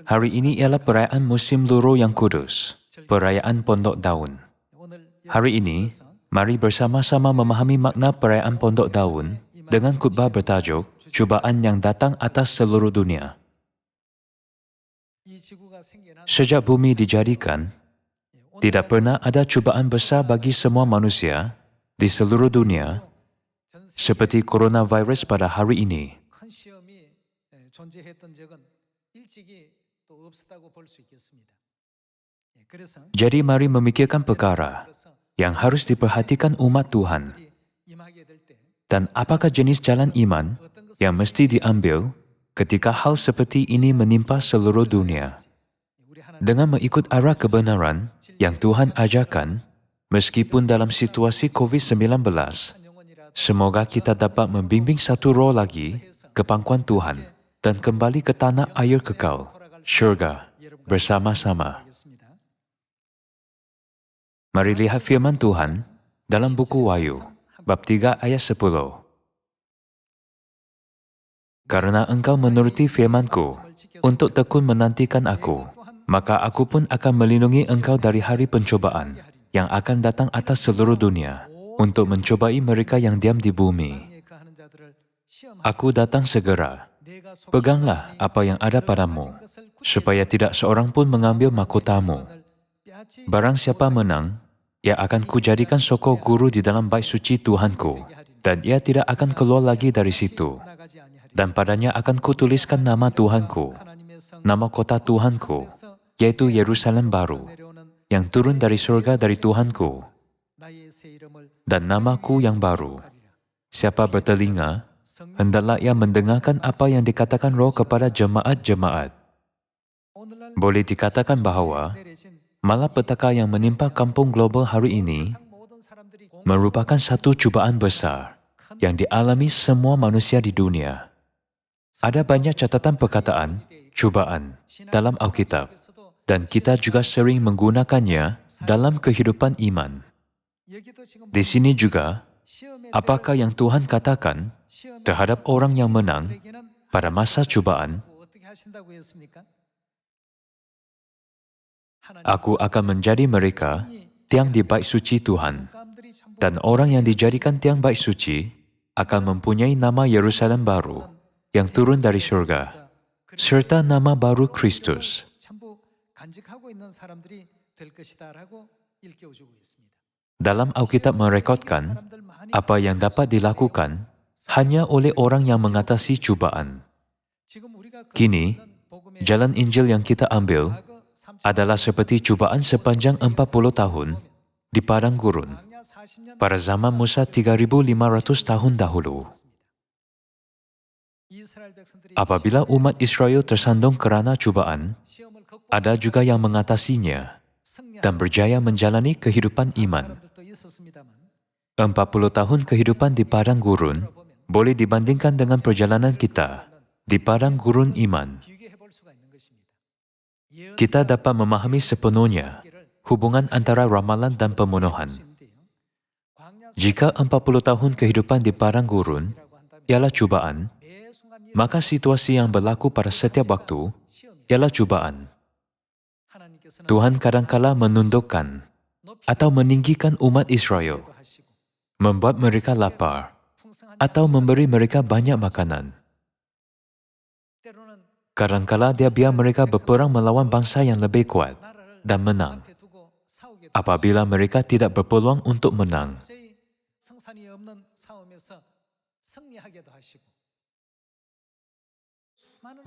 Hari ini ialah perayaan musim luruh yang kudus, perayaan Pondok Daun. Hari ini, mari bersama-sama memahami makna perayaan Pondok Daun dengan khutbah bertajuk Cubaan yang datang atas seluruh dunia. Sejak bumi dijadikan, tidak pernah ada cubaan besar bagi semua manusia di seluruh dunia seperti coronavirus pada hari ini. Jadi mari memikirkan perkara yang harus diperhatikan umat Tuhan. Dan apakah jenis jalan iman yang mesti diambil ketika hal seperti ini menimpa seluruh dunia? Dengan mengikut arah kebenaran yang Tuhan ajarkan, meskipun dalam situasi COVID-19, semoga kita dapat membimbing satu roh lagi ke pangkuan Tuhan dan kembali ke tanah air kekal, syurga, bersama-sama. Mari lihat firman Tuhan dalam buku Wahyu, bab 3 ayat 10. Karena engkau menuruti firman-Ku untuk tekun menantikan Aku, maka Aku pun akan melindungi engkau dari hari pencobaan yang akan datang atas seluruh dunia untuk mencobai mereka yang diam di bumi. Aku datang segera. Peganglah apa yang ada padamu, supaya tidak seorang pun mengambil mahkotamu. Barang siapa menang, ia akan kujadikan sokong guru di dalam bait suci Tuhanku, dan ia tidak akan keluar lagi dari situ. Dan padanya akan kutuliskan nama Tuhanku, nama kota Tuhanku, yaitu Yerusalem baru, yang turun dari surga dari Tuhanku, dan namaku yang baru. Siapa bertelinga, hendaklah ia mendengarkan apa yang dikatakan Roh kepada jemaat-jemaat. Boleh dikatakan bahawa malapetaka yang menimpa kampung global hari ini merupakan satu cubaan besar yang dialami semua manusia di dunia. Ada banyak catatan perkataan cubaan dalam Alkitab, dan kita juga sering menggunakannya dalam kehidupan iman. Di sini juga, apakah yang Tuhan katakan terhadap orang yang menang pada masa cubaan? Aku akan menjadi mereka tiang di bait suci Tuhan, dan orang yang dijadikan tiang bait suci akan mempunyai nama Yerusalem baru yang turun dari surga, serta nama baru Kristus. Dalam Alkitab merekodkan apa yang dapat dilakukan hanya oleh orang yang mengatasi cubaan. Kini, jalan Injil yang kita ambil adalah seperti cubaan sepanjang 40 tahun di padang gurun pada zaman Musa 3.500 tahun dahulu. Apabila umat Israel tersandung kerana cubaan, ada juga yang mengatasinya dan berjaya menjalani kehidupan iman. 40 tahun kehidupan di padang gurun boleh dibandingkan dengan perjalanan kita di padang gurun iman. Kita dapat memahami sepenuhnya hubungan antara ramalan dan pemenuhan. Jika 40 tahun kehidupan di padang gurun ialah cubaan, maka situasi yang berlaku pada setiap waktu ialah cubaan. Tuhan kadangkala menundukkan atau meninggikan umat Israel, membuat mereka lapar, atau memberi mereka banyak makanan. Kadangkala Dia biar mereka berperang melawan bangsa yang lebih kuat dan menang. Apabila mereka tidak berpeluang untuk menang,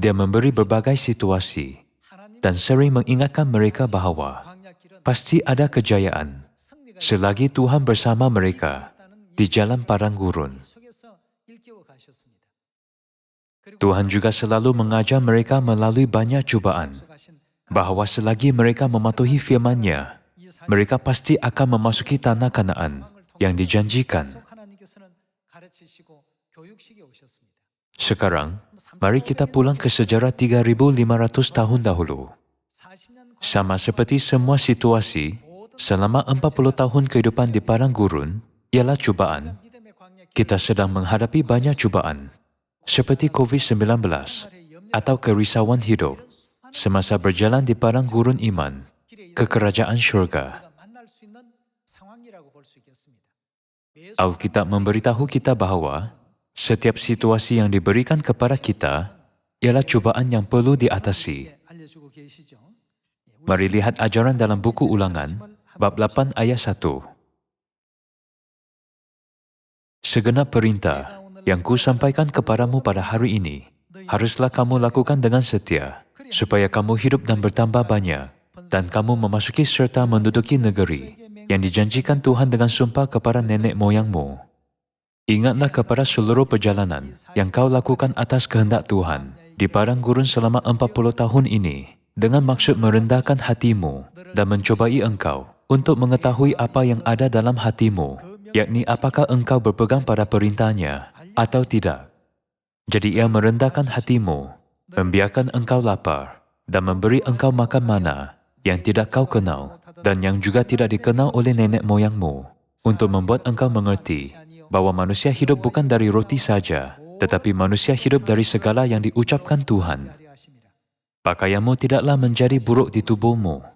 Dia memberi berbagai situasi dan sering mengingatkan mereka bahawa pasti ada kejayaan selagi Tuhan bersama mereka di jalan padang gurun. Tuhan juga selalu mengajar mereka melalui banyak cubaan bahawa selagi mereka mematuhi firman-Nya, mereka pasti akan memasuki tanah Kanaan yang dijanjikan. Sekarang, mari kita pulang ke sejarah 3.500 tahun dahulu. Sama seperti semua situasi, selama 40 tahun kehidupan di padang gurun ialah cubaan. Kita sedang menghadapi banyak cubaan, seperti COVID-19 atau kerisauan hidup, semasa berjalan di padang gurun iman ke kerajaan syurga. Alkitab memberitahu kita bahwa setiap situasi yang diberikan kepada kita ialah cubaan yang perlu diatasi. Mari lihat ajaran dalam buku Ulangan, bab 8 ayat 1. Segenap perintah yang kusampaikan kepadamu pada hari ini, haruslah kamu lakukan dengan setia, supaya kamu hidup dan bertambah banyak, dan kamu memasuki serta menduduki negeri yang dijanjikan Tuhan dengan sumpah kepada nenek moyangmu. Ingatlah kepada seluruh perjalanan yang kau lakukan atas kehendak Tuhan di padang gurun selama 40 tahun ini, dengan maksud merendahkan hatimu dan mencobai engkau untuk mengetahui apa yang ada dalam hatimu, yakni apakah engkau berpegang pada perintahnya atau tidak. Jadi ia merendahkan hatimu, membiarkan engkau lapar, dan memberi engkau makan mana yang tidak kau kenal, dan yang juga tidak dikenal oleh nenek moyangmu, untuk membuat engkau mengerti bahwa manusia hidup bukan dari roti saja, tetapi manusia hidup dari segala yang diucapkan Tuhan. Pakaianmu tidaklah menjadi buruk di tubuhmu,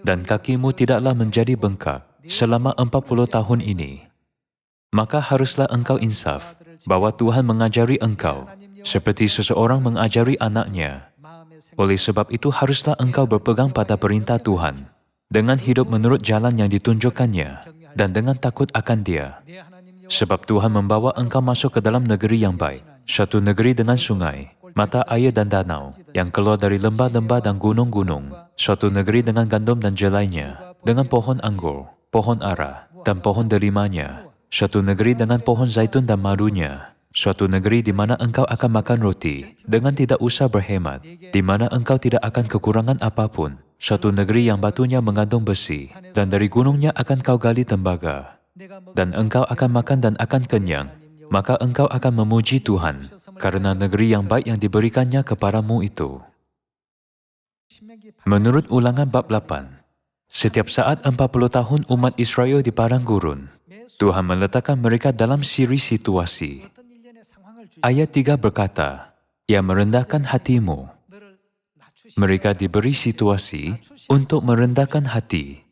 dan kakimu tidaklah menjadi bengkak selama 40 tahun ini. Maka haruslah engkau insaf bahwa Tuhan mengajari engkau seperti seseorang mengajari anaknya. Oleh sebab itu haruslah engkau berpegang pada perintah Tuhan dengan hidup menurut jalan yang ditunjukkannya dan dengan takut akan Dia. Sebab Tuhan membawa engkau masuk ke dalam negeri yang baik, suatu negeri dengan sungai, mata air dan danau, yang keluar dari lembah-lembah dan gunung-gunung, suatu negeri dengan gandum dan jelainya, dengan pohon anggur, pohon ara, dan pohon delimanya, suatu negeri dengan pohon zaitun dan madunya, suatu negeri di mana engkau akan makan roti dengan tidak usah berhemat, di mana engkau tidak akan kekurangan apapun, suatu negeri yang batunya mengandung besi, dan dari gunungnya akan kau gali tembaga, dan engkau akan makan dan akan kenyang, maka engkau akan memuji Tuhan karena negeri yang baik yang diberikannya kepadamu itu. Menurut Ulangan bab 8, setiap saat 40 tahun umat Israel di padang gurun, Tuhan meletakkan mereka dalam siri situasi. Ayat 3 berkata, Ia merendahkan hatimu. Mereka diberi situasi untuk merendahkan hati.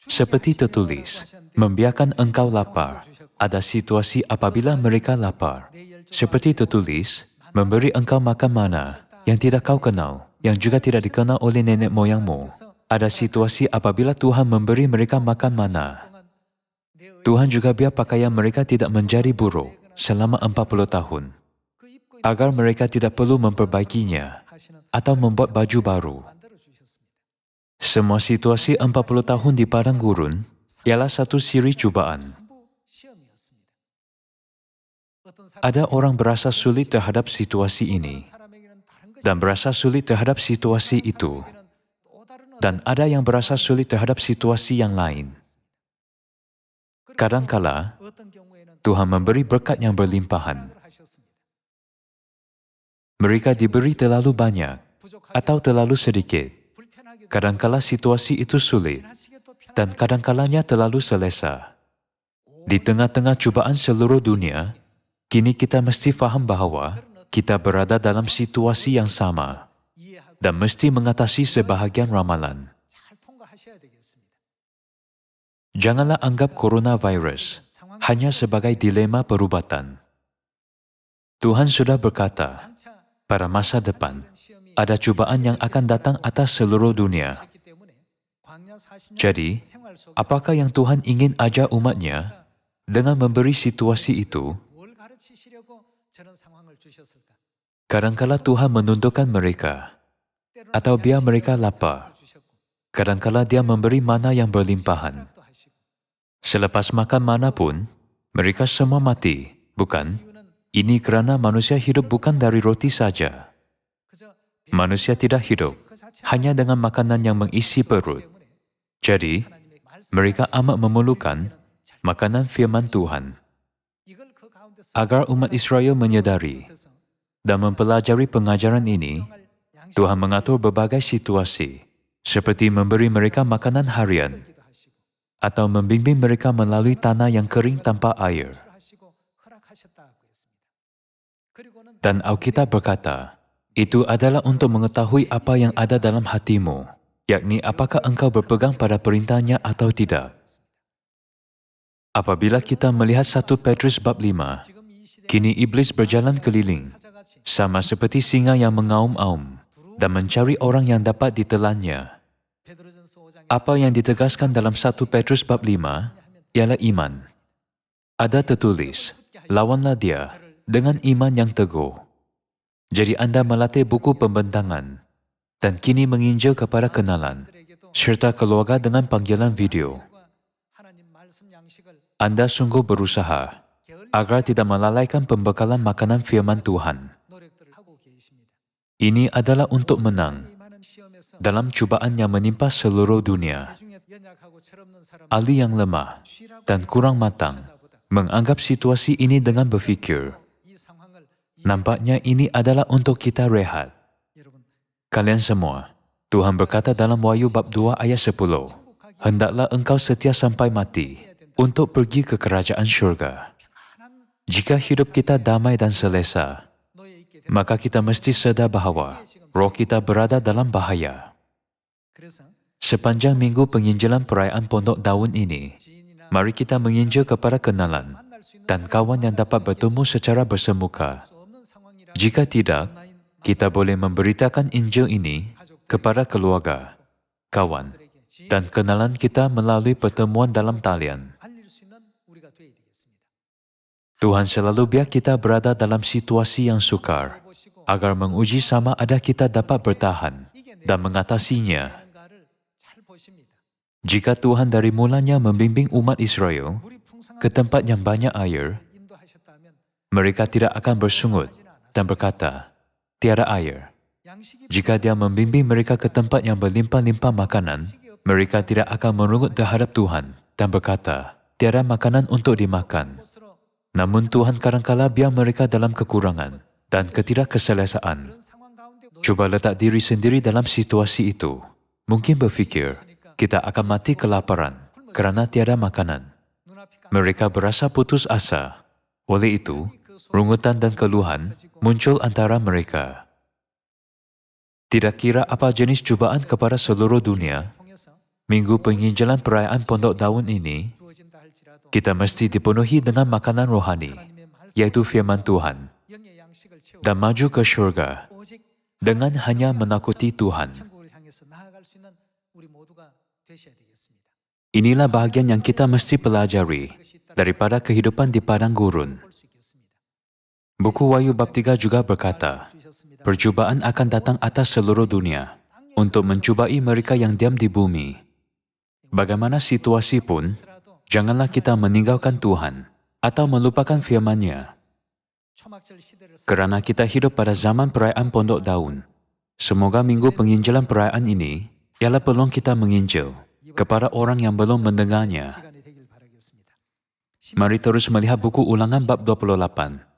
Seperti tertulis, membiarkan engkau lapar. Ada situasi apabila mereka lapar. Seperti tertulis, memberi engkau makan mana yang tidak kau kenal, yang juga tidak dikenal oleh nenek moyangmu. Ada situasi apabila Tuhan memberi mereka makan mana. Tuhan juga biar pakaian mereka tidak menjadi buruk selama 40 tahun, agar mereka tidak perlu memperbaikinya atau membuat baju baru. Semua situasi 40 tahun di padang gurun ialah satu siri cubaan. Ada orang berasa sulit terhadap situasi ini, dan berasa sulit terhadap situasi itu, dan ada yang berasa sulit terhadap situasi yang lain. Kadangkala, Tuhan memberi berkat yang berlimpahan. Mereka diberi terlalu banyak atau terlalu sedikit. Kadangkala situasi itu sulit, dan kadangkalanya terlalu selesa. Di tengah-tengah cubaan seluruh dunia, kini kita mesti faham bahwa kita berada dalam situasi yang sama dan mesti mengatasi sebahagian ramalan. Janganlah anggap coronavirus hanya sebagai dilema perubatan. Tuhan sudah berkata, pada masa depan, ada cubaan yang akan datang atas seluruh dunia. Jadi, apakah yang Tuhan ingin ajar umatnya dengan memberi situasi itu? Kadangkala Tuhan menundukkan mereka, atau biar mereka lapar. Kadangkala Dia memberi mana yang berlimpahan. Selepas makan mana pun, mereka semua mati, bukan? Ini kerana manusia hidup bukan dari roti saja. Manusia tidak hidup hanya dengan makanan yang mengisi perut. Jadi, mereka amat memerlukan makanan firman Tuhan. Agar umat Israel menyadari dan mempelajari pengajaran ini, Tuhan mengatur berbagai situasi, seperti memberi mereka makanan harian, atau membimbing mereka melalui tanah yang kering tanpa air. Dan Alkitab berkata, Itu adalah untuk mengetahui apa yang ada dalam hatimu, yakni apakah engkau berpegang pada perintahnya atau tidak. Apabila kita melihat 1 Petrus bab 5, kini iblis berjalan keliling, sama seperti singa yang mengaum-aum dan mencari orang yang dapat ditelannya. Apa yang ditegaskan dalam 1 Petrus bab 5 ialah iman. Ada tertulis, lawanlah dia dengan iman yang teguh. Jadi anda melatih buku pembentangan dan kini menginjil kepada kenalan, serta keluarga dengan panggilan video. Anda sungguh berusaha agar tidak melalaikan pembekalan makanan firman Tuhan. Ini adalah untuk menang dalam cubaan yang menimpa seluruh dunia. Ahli yang lemah dan kurang matang menganggap situasi ini dengan berfikir, nampaknya ini adalah untuk kita rehat. Kalian semua, Tuhan berkata dalam Wahyu bab 2 ayat 10, hendaklah engkau setia sampai mati untuk pergi ke kerajaan syurga. Jika hidup kita damai dan selesa, maka kita mesti sedar bahawa roh kita berada dalam bahaya. Sepanjang minggu penginjilan perayaan Pondok Daun ini, mari kita menginjil kepada kenalan dan kawan yang dapat bertemu secara bersemuka. Jika tidak, kita boleh memberitakan Injil ini kepada keluarga, kawan, dan kenalan kita melalui pertemuan dalam talian. Tuhan selalu biar kita berada dalam situasi yang sukar, agar menguji sama ada kita dapat bertahan dan mengatasinya. Jika Tuhan dari mulanya membimbing umat Israel ke tempat yang banyak air, mereka tidak akan bersungut dan berkata, tiada air. Jika Dia membimbing mereka ke tempat yang berlimpah-limpah makanan, mereka tidak akan merungut terhadap Tuhan dan berkata, tiada makanan untuk dimakan. Namun Tuhan kadang-kala biar mereka dalam kekurangan dan ketidakkeselesaan. Cuba letak diri sendiri dalam situasi itu. Mungkin berfikir, kita akan mati kelaparan kerana tiada makanan. Mereka berasa putus asa. Oleh itu, rungutan dan keluhan muncul antara mereka. Tidak kira apa jenis cubaan kepada seluruh dunia, minggu penginjilan perayaan Pondok Daun ini, kita mesti dipenuhi dengan makanan rohani, yaitu firman Tuhan, dan maju ke syurga dengan hanya menakuti Tuhan. Inilah bahagian yang kita mesti pelajari daripada kehidupan di padang gurun. Buku Wahyu bab 3 juga berkata, percubaan akan datang atas seluruh dunia untuk mencubai mereka yang diam di bumi. Bagaimana situasi pun, janganlah kita meninggalkan Tuhan atau melupakan firman-Nya. Kerana kita hidup pada zaman perayaan Pondok Daun, semoga minggu penginjilan perayaan ini ialah peluang kita menginjil kepada orang yang belum mendengarnya. Mari terus melihat buku Ulangan bab 28.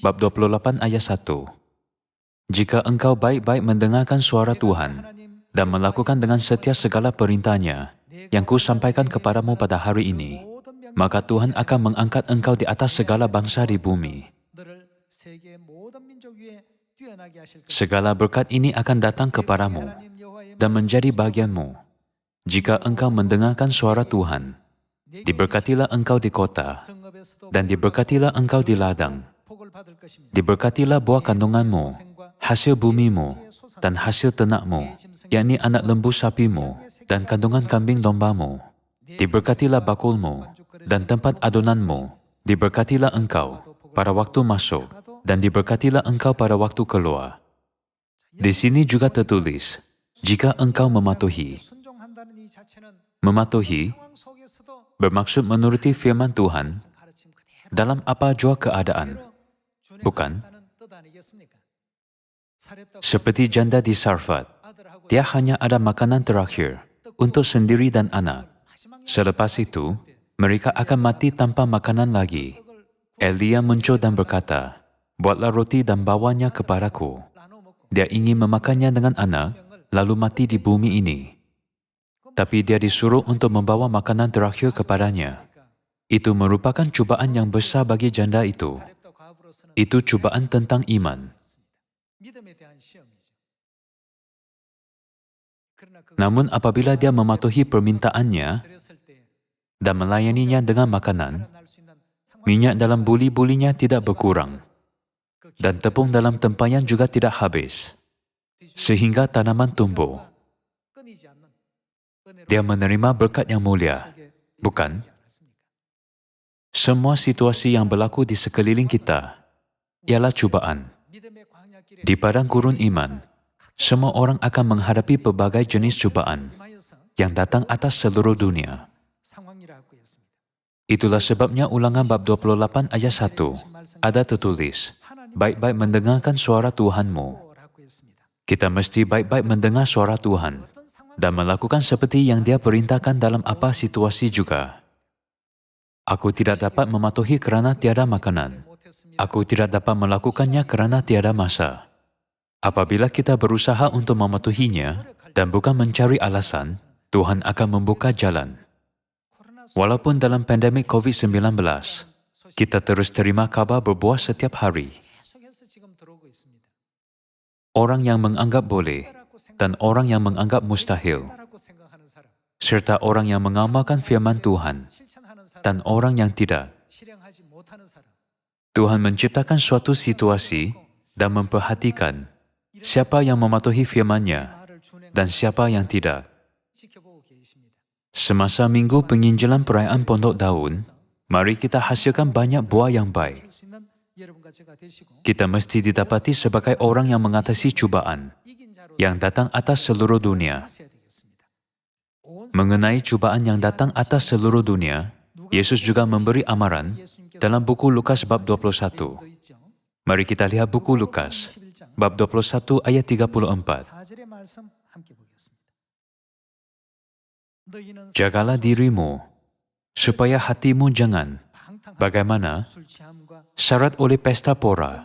Bab 28 ayat 1. Jika engkau baik-baik mendengarkan suara Tuhan dan melakukan dengan setia segala perintah-Nya yang kusampaikan kepadamu pada hari ini, maka Tuhan akan mengangkat engkau di atas segala bangsa di bumi. Segala berkat ini akan datang kepadamu dan menjadi bagianmu jika engkau mendengarkan suara Tuhan. Diberkatilah engkau di kota dan diberkatilah engkau di ladang. Diberkatilah buah kandunganmu, hasil bumimu dan hasil ternakmu, yakni anak lembu sapimu dan kandungan kambing dombamu. Diberkatilah bakulmu dan tempat adonanmu. Diberkatilah engkau pada waktu masuk dan diberkatilah engkau pada waktu keluar. Di sini juga tertulis, jika engkau mematuhi. Mematuhi bermaksud menuruti firman Tuhan dalam apa jua keadaan, bukan? Seperti janda di Sarfat, dia hanya ada makanan terakhir untuk sendiri dan anak. Selepas itu, mereka akan mati tanpa makanan lagi. Elia muncul dan berkata, buatlah roti dan bawanya kepadaku. Dia ingin memakannya dengan anak, lalu mati di bumi ini. Tapi dia disuruh untuk membawa makanan terakhir kepadanya. Itu merupakan cubaan yang besar bagi janda itu. Itu cubaan tentang iman. Namun apabila dia mematuhi permintaannya dan melayaninya dengan makanan, minyak dalam buli-bulinya tidak berkurang dan tepung dalam tempayan juga tidak habis, sehingga tanaman tumbuh. Dia menerima berkat yang mulia, bukan? Semua situasi yang berlaku di sekeliling kita ialah cubaan. Di padang gurun iman, semua orang akan menghadapi pelbagai jenis cubaan yang datang atas seluruh dunia. Itulah sebabnya Ulangan bab 28 ayat 1 ada tertulis, baik-baik mendengarkan suara Tuhanmu. Kita mesti baik-baik mendengar suara Tuhan dan melakukan seperti yang Dia perintahkan dalam apa situasi juga. Aku tidak dapat mematuhi kerana tiada makanan. Aku tidak dapat melakukannya kerana tiada masa. Apabila kita berusaha untuk mematuhinya dan bukan mencari alasan, Tuhan akan membuka jalan. Walaupun dalam pandemik COVID-19, kita terus terima kabar berbuah setiap hari. Orang yang menganggap boleh dan orang yang menganggap mustahil, serta orang yang mengamalkan firman Tuhan dan orang yang tidak. Tuhan menciptakan suatu situasi dan memperhatikan siapa yang mematuhi firman-Nya dan siapa yang tidak. Semasa minggu penginjilan perayaan Pondok Daun, mari kita hasilkan banyak buah yang baik. Kita mesti didapati sebagai orang yang mengatasi cubaan yang datang atas seluruh dunia. Mengenai cubaan yang datang atas seluruh dunia, Yesus juga memberi amaran dalam buku Lukas bab 21. Mari kita lihat buku Lukas, bab 21 ayat 34. Jagalah dirimu, supaya hatimu jangan, bagaimana, syarat oleh pesta pora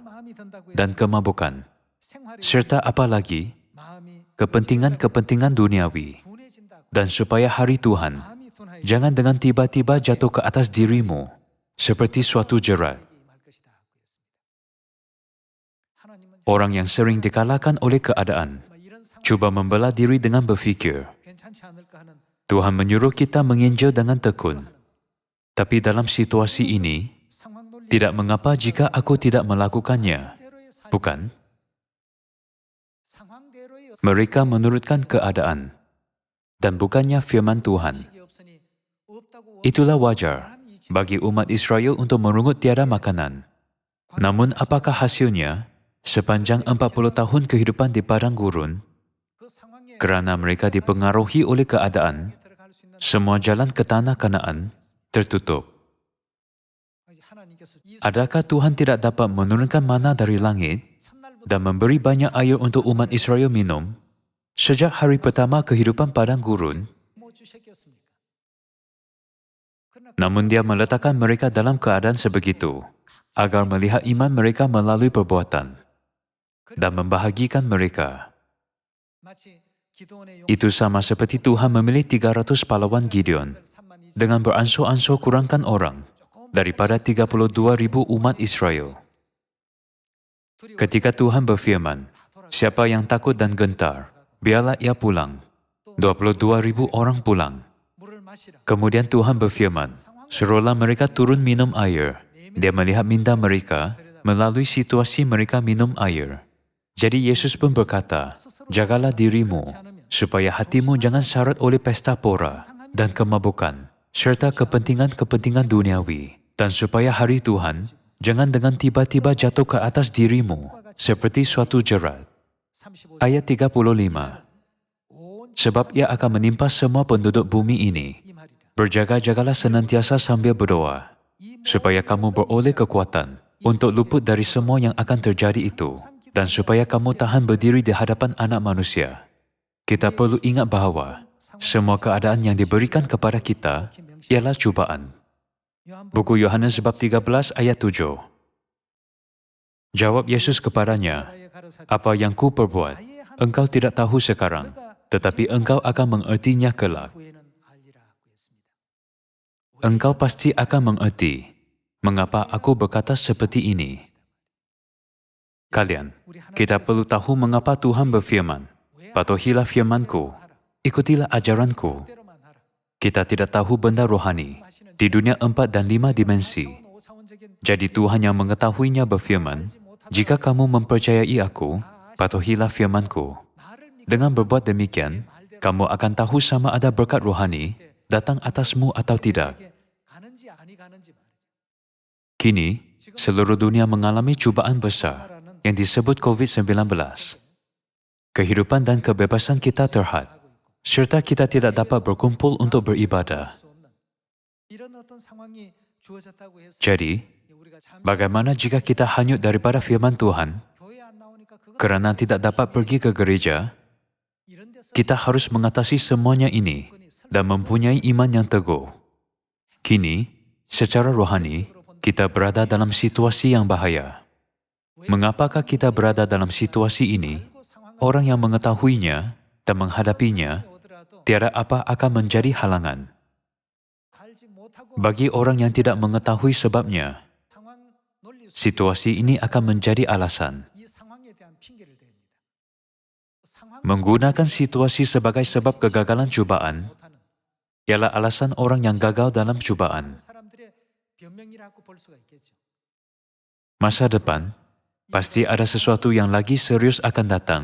dan kemabukan, serta apalagi, kepentingan-kepentingan duniawi, dan supaya hari Tuhan jangan dengan tiba-tiba jatuh ke atas dirimu, seperti suatu jerat. Orang yang sering dikalahkan oleh keadaan, cuba membela diri dengan berfikir, Tuhan menyuruh kita menginjil dengan tekun. Tapi dalam situasi ini, tidak mengapa jika aku tidak melakukannya, bukan? Mereka menurutkan keadaan, dan bukannya firman Tuhan. Itulah wajar bagi umat Israel untuk merungut tiada makanan. Namun apakah hasilnya sepanjang 40 tahun kehidupan di padang gurun? Kerana mereka dipengaruhi oleh keadaan, semua jalan ke tanah Kanaan tertutup. Adakah Tuhan tidak dapat menurunkan mana dari langit dan memberi banyak air untuk umat Israel minum sejak hari pertama kehidupan padang gurun? Namun Dia meletakkan mereka dalam keadaan sebegitu agar melihat iman mereka melalui perbuatan dan membahagikan mereka. Itu sama seperti Tuhan memilih 300 pahlawan Gideon dengan beransur-ansur kurangkan orang daripada 32,000 umat Israel. Ketika Tuhan berfirman, siapa yang takut dan gentar, biarlah ia pulang. 22,000 orang pulang. Kemudian Tuhan berfirman, suruhlah mereka turun minum air. Dia melihat minda mereka, melalui situasi mereka minum air. Jadi Yesus pun berkata, jagalah dirimu, supaya hatimu jangan syarat oleh pesta pora dan kemabukan, serta kepentingan-kepentingan duniawi, dan supaya hari Tuhan jangan dengan tiba-tiba jatuh ke atas dirimu, seperti suatu jerat. Ayat 35. Sebab ia akan menimpa semua penduduk bumi ini. Berjaga-jagalah senantiasa sambil berdoa, supaya kamu beroleh kekuatan untuk luput dari semua yang akan terjadi itu, dan supaya kamu tahan berdiri di hadapan Anak Manusia. Kita perlu ingat bahawa semua keadaan yang diberikan kepada kita ialah cubaan. Buku Yohanes bab 13 ayat 7. Jawab Yesus kepadanya, apa yang ku perbuat, engkau tidak tahu sekarang, tetapi engkau akan mengertinya kelak. Engkau pasti akan mengerti mengapa aku berkata seperti ini. Kalian, kita perlu tahu mengapa Tuhan berfirman, "Patuhilah firman-Ku, ikutilah ajaran-Ku." Kita tidak tahu benda rohani di dunia 4 dan 5 dimensi. Jadi Tuhan yang mengetahuinya berfirman, "Jika kamu mempercayai Aku, patuhilah firman-Ku." Dengan berbuat demikian, kamu akan tahu sama ada berkat rohani datang atasmu atau tidak. Kini, seluruh dunia mengalami cubaan besar yang disebut COVID-19. Kehidupan dan kebebasan kita terhad, serta kita tidak dapat berkumpul untuk beribadah. Jadi, bagaimana jika kita hanyut daripada firman Tuhan? Kerana tidak dapat pergi ke gereja, kita harus mengatasi semuanya ini dan mempunyai iman yang teguh. Kini, secara rohani, kita berada dalam situasi yang bahaya. Mengapakah kita berada dalam situasi ini? Orang yang mengetahuinya dan menghadapinya, tiada apa akan menjadi halangan. Bagi orang yang tidak mengetahui sebabnya, situasi ini akan menjadi alasan. Menggunakan situasi sebagai sebab kegagalan cubaan ialah alasan orang yang gagal dalam cubaan. Masa depan, pasti ada sesuatu yang lagi serius akan datang.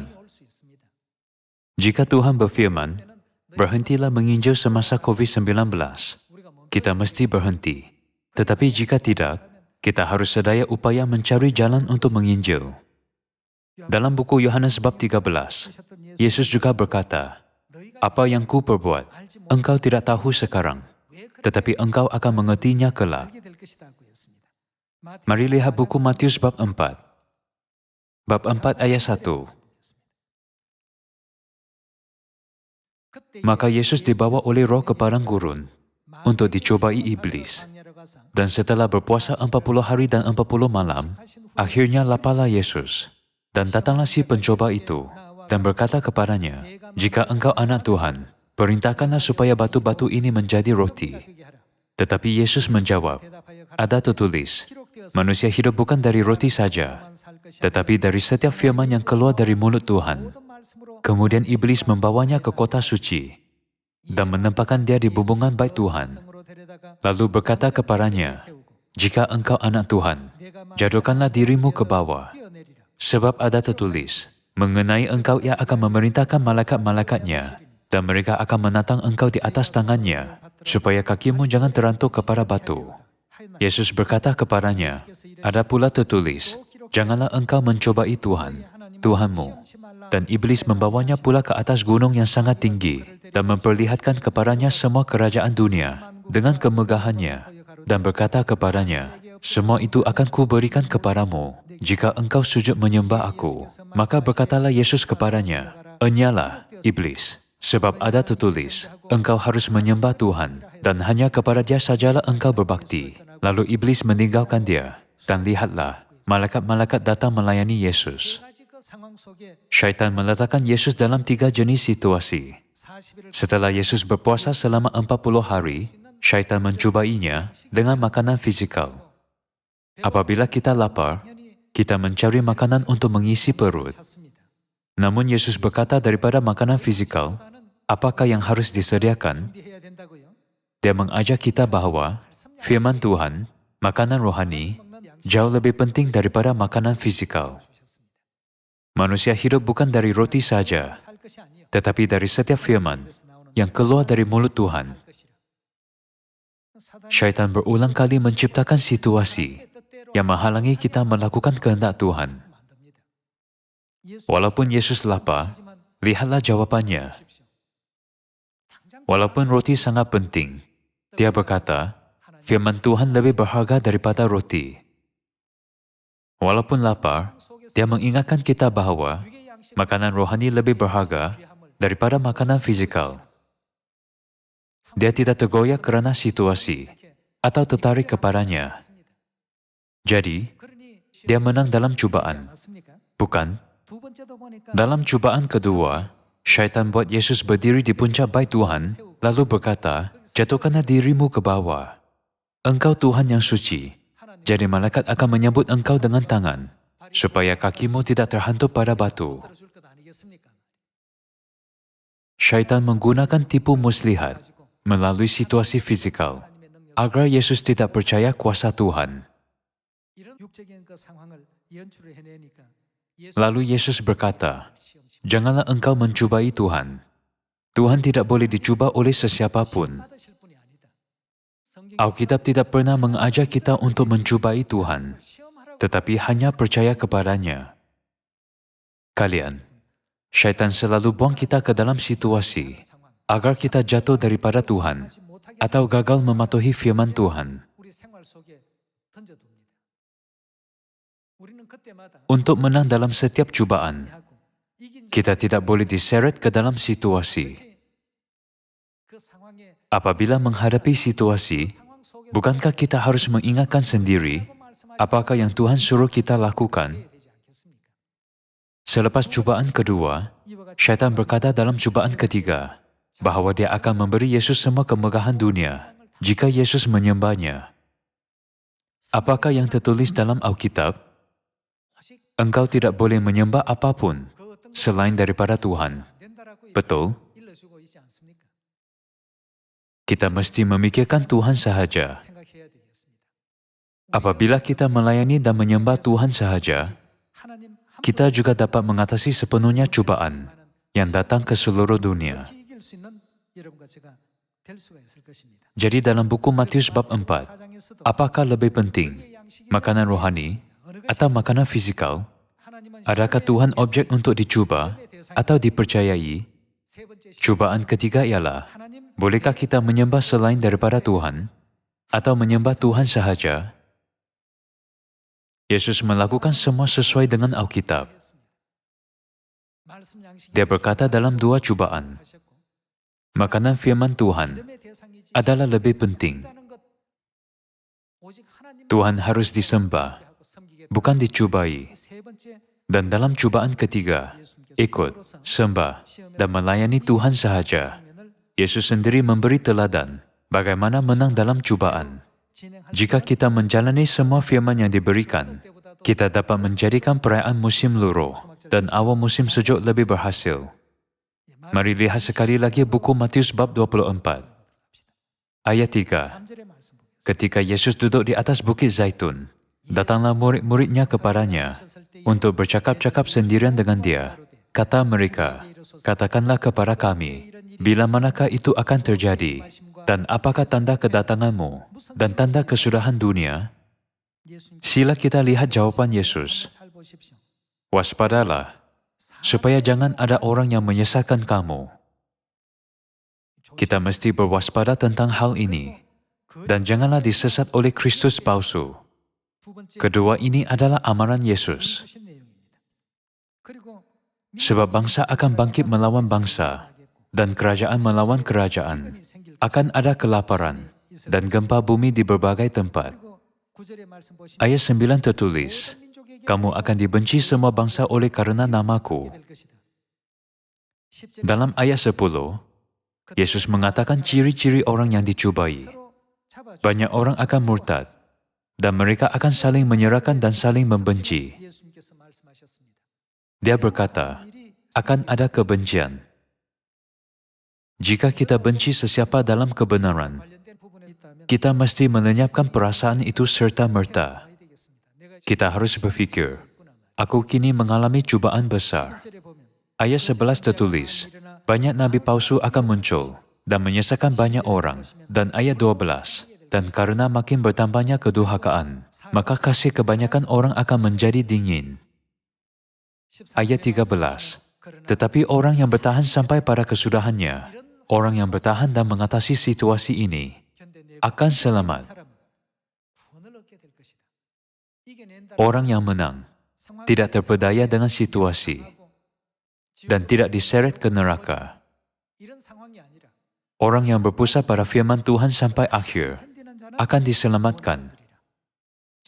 Jika Tuhan berfirman, "Berhentilah menginjil semasa COVID-19," kita mesti berhenti. Tetapi jika tidak, kita harus sedaya upaya mencari jalan untuk menginjil. Dalam buku Yohanes bab 13, Yesus juga berkata, "Apa yang ku perbuat, engkau tidak tahu sekarang, tetapi engkau akan mengertinya kelak." Mari lihat buku Matius bab 4. Bab 4 ayat 1. Maka Yesus dibawa oleh Roh ke padang gurun untuk dicobai iblis. Dan setelah berpuasa 40 hari dan 40 malam, akhirnya laparlah Yesus. Dan datanglah si pencoba itu dan berkata kepadanya, "Jika engkau anak Tuhan, perintahkanlah supaya batu-batu ini menjadi roti." Tetapi Yesus menjawab, "Ada tertulis, manusia hidup bukan dari roti saja, tetapi dari setiap firman yang keluar dari mulut Tuhan." Kemudian iblis membawanya ke kota suci dan menempatkan dia di bumbungan bait Tuhan. Lalu berkata kepadanya, "Jika engkau anak Tuhan, jatuhkanlah dirimu ke bawah. Sebab ada tertulis, mengenai engkau ia akan memerintahkan malaikat-malaikatnya, dan mereka akan menatang engkau di atas tangannya, supaya kakimu jangan terantuk kepada batu." Yesus berkata kepadanya, "Ada pula tertulis, janganlah engkau mencobai Tuhan, Tuhanmu." Dan iblis membawanya pula ke atas gunung yang sangat tinggi dan memperlihatkan kepadanya semua kerajaan dunia dengan kemegahannya dan berkata kepadanya, "Semua itu akan kuberikan kepadamu jika engkau sujud menyembah Aku." Maka berkatalah Yesus kepadanya, "Enyalah, iblis, sebab ada tertulis, engkau harus menyembah Tuhan dan hanya kepada Dia sajalah engkau berbakti." Lalu iblis meninggalkan dia, dan lihatlah, malaikat-malaikat datang melayani Yesus. Syaitan meletakkan Yesus dalam 3 jenis situasi. Setelah Yesus berpuasa selama 40 hari, syaitan mencubainya dengan makanan fisikal. Apabila kita lapar, kita mencari makanan untuk mengisi perut. Namun Yesus berkata daripada makanan fisikal, apakah yang harus disediakan? Dia mengajak kita bahwa firman Tuhan, makanan rohani, jauh lebih penting daripada makanan fisikal. Manusia hidup bukan dari roti saja, tetapi dari setiap firman yang keluar dari mulut Tuhan. Syaitan berulang kali menciptakan situasi yang menghalangi kita melakukan kehendak Tuhan. Walaupun Yesus lapar, lihatlah jawabannya. Walaupun roti sangat penting, dia berkata, firman Tuhan lebih berharga daripada roti. Walaupun lapar, dia mengingatkan kita bahawa makanan rohani lebih berharga daripada makanan fizikal. Dia tidak tergoyak kerana situasi atau tertarik kepadanya. Jadi, dia menang dalam cubaan. Bukan? Dalam cubaan kedua, syaitan buat Yesus berdiri di puncak bait Tuhan, lalu berkata, "Jatuhkanlah dirimu ke bawah. Engkau Tuhan yang suci, jadi malaikat akan menyambut engkau dengan tangan." supaya kakimu tidak terhantuk pada batu. Syaitan menggunakan tipu muslihat melalui situasi fizikal agar Yesus tidak percaya kuasa Tuhan. Lalu Yesus berkata, "Janganlah engkau mencubai Tuhan. Tuhan tidak boleh dicuba oleh sesiapapun." Alkitab tidak pernah mengajar kita untuk mencubai Tuhan, tetapi hanya percaya kepadanya. Kalian, syaitan selalu buang kita ke dalam situasi agar kita jatuh daripada Tuhan atau gagal mematuhi firman Tuhan. Untuk menang dalam setiap cubaan, kita tidak boleh diseret ke dalam situasi. Apabila menghadapi situasi, bukankah kita harus mengingatkan sendiri apakah yang Tuhan suruh kita lakukan? Selepas cubaan kedua, syaitan berkata dalam cubaan ketiga bahawa dia akan memberi Yesus semua kemegahan dunia jika Yesus menyembahnya. Apakah yang tertulis dalam Alkitab? Engkau tidak boleh menyembah apapun selain daripada Tuhan. Betul? Kita mesti memikirkan Tuhan sahaja. Apabila kita melayani dan menyembah Tuhan sahaja, kita juga dapat mengatasi sepenuhnya cubaan yang datang ke seluruh dunia. Jadi dalam buku Matius bab 4, apakah lebih penting, makanan rohani atau makanan fisikal? Adakah Tuhan objek untuk dicuba atau dipercayai? Cubaan ketiga ialah, bolehkah kita menyembah selain daripada Tuhan atau menyembah Tuhan sahaja? Yesus melakukan semua sesuai dengan Alkitab. Dia berkata dalam dua cubaan, makanan firman Tuhan adalah lebih penting. Tuhan harus disembah, bukan dicubai. Dan dalam cubaan ketiga, ikut, sembah, dan melayani Tuhan sahaja. Yesus sendiri memberi teladan bagaimana menang dalam cubaan. Jika kita menjalani semua firman yang diberikan, kita dapat menjadikan perayaan musim luruh dan awal musim sejuk lebih berhasil. Mari lihat sekali lagi buku Matius bab 24. Ayat 3. Ketika Yesus duduk di atas bukit Zaitun, datanglah murid-muridnya kepadanya untuk bercakap-cakap sendirian dengan dia. Kata mereka, "Katakanlah kepada kami, bila manakah itu akan terjadi, dan apakah tanda kedatanganmu dan tanda kesudahan dunia?" Sila kita lihat jawapan Yesus. "Waspadalah, supaya jangan ada orang yang menyesatkan kamu." Kita mesti berwaspada tentang hal ini, dan janganlah disesat oleh Kristus palsu. Kedua ini adalah amaran Yesus. Sebab bangsa akan bangkit melawan bangsa, dan kerajaan melawan kerajaan. Akan ada kelaparan dan gempa bumi di berbagai tempat. Ayat 9 tertulis, "Kamu akan dibenci semua bangsa oleh karena namaku." Dalam ayat 10, Yesus mengatakan ciri-ciri orang yang dicubai. Banyak orang akan murtad, dan mereka akan saling menyerahkan dan saling membenci. Dia berkata, akan ada kebencian. Jika kita benci sesiapa dalam kebenaran, kita mesti melenyapkan perasaan itu serta-merta. Kita harus berfikir, aku kini mengalami cubaan besar. Ayat 11 tertulis, banyak nabi palsu akan muncul dan menyesatkan banyak orang. Dan ayat 12, dan karena makin bertambahnya kedurhakaan, maka kasih kebanyakan orang akan menjadi dingin. Ayat 13, tetapi orang yang bertahan sampai pada kesudahannya, orang yang bertahan dan mengatasi situasi ini, akan selamat. Orang yang menang tidak terpedaya dengan situasi dan tidak diseret ke neraka. Orang yang berpusat pada firman Tuhan sampai akhir akan diselamatkan.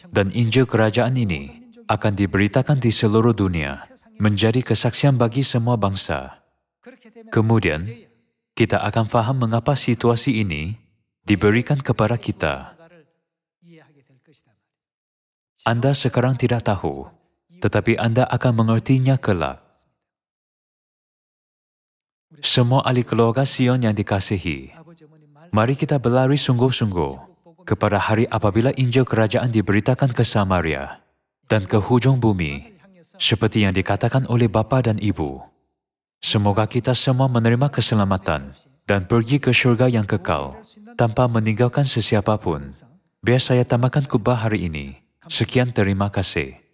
Dan Injil kerajaan ini akan diberitakan di seluruh dunia, menjadi kesaksian bagi semua bangsa. Kemudian, kita akan faham mengapa situasi ini diberikan kepada kita. Anda sekarang tidak tahu tetapi Anda akan mengertinya kelak. Semua ahli keluarga Sion yang dikasihi, mari kita berlari sungguh-sungguh kepada hari apabila Injil Kerajaan diberitakan ke Samaria dan ke hujung bumi, seperti yang dikatakan oleh Bapa dan Ibu. Semoga kita semua menerima keselamatan dan pergi ke syurga yang kekal tanpa meninggalkan sesiapa pun. Biar saya tambahkan khutbah hari ini. Sekian, terima kasih.